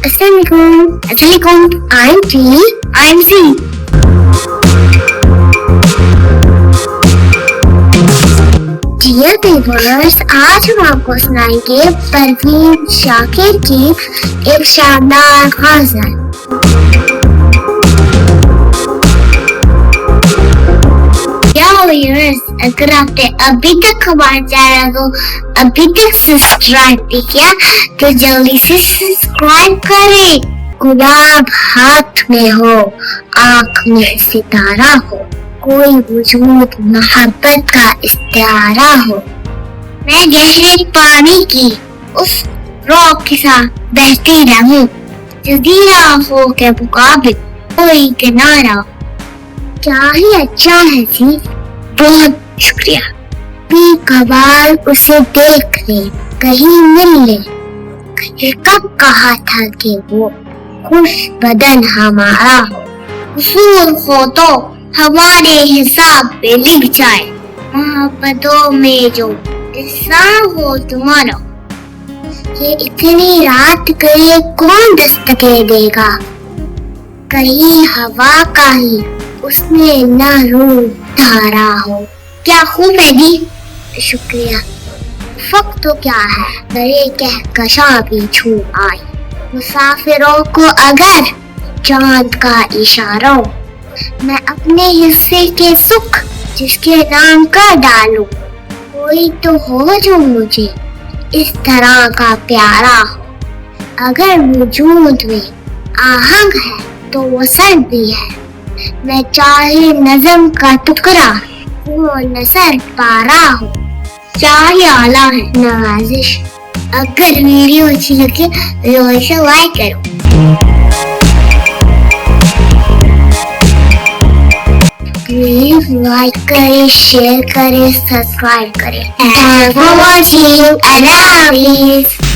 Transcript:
Assalamualaikum. I'm T. I'm Z. Dear viewers, आज हम आपको सुनाएंगे परवीन शाकिर की एक शानदार गज़ल। व्यूअर्स, अगर आपने अभी तक हमारे चैनल को अभी तक सब्सक्राइब नहीं किया तो जल्दी से सब्सक्राइब करें। गुलाब हाथ में हो, आँख में सितारा हो, कोई वजूद मोहब्बत का इस्तारा हो। मैं गहरे पानी की उस रॉक के साथ बहती रहूं, जजीरा हो के मुकाबिल कोई किनारा। क्या ही अच्छा है जी, बहुत शुक्रिया। भी कबाल उसे देख ले, कहीं मिल ले, कहीं कब कहा था कि वो खुश बदन हमारा हो। उसूल हो तो हमारे हिसाब पे लिख जाए, मोहब्बतों में जो हिस्सा हो तुम्हारा। ये इतनी रात गए कौन दस्तकें देगा, कहीं हवा का ही उसने न रूप धारा हो। क्या खूब है जी, शुक्रिया। वक्त तो क्या है, दरे कहकशा भी छू आई। मुसाफिरों को अगर चांद का इशारा हो, मैं अपने हिस्से के सुख जिसके नाम का डालूं। कोई तो हो जो मुझे इस तरह का प्यारा हो। अगर वजूद में आहंग है तो वो सर भी है। मैं चाहे नज़म का टुकड़ा वो नजर पारा हो। चाहे आला है नवाजिश, अगर वीडियो अच्छी लगे तो इसे लाइक करो। प्लीज लाइक करें, शेयर करें, सब्सक्राइब करें। Thanks for watching. Allah Hafiz.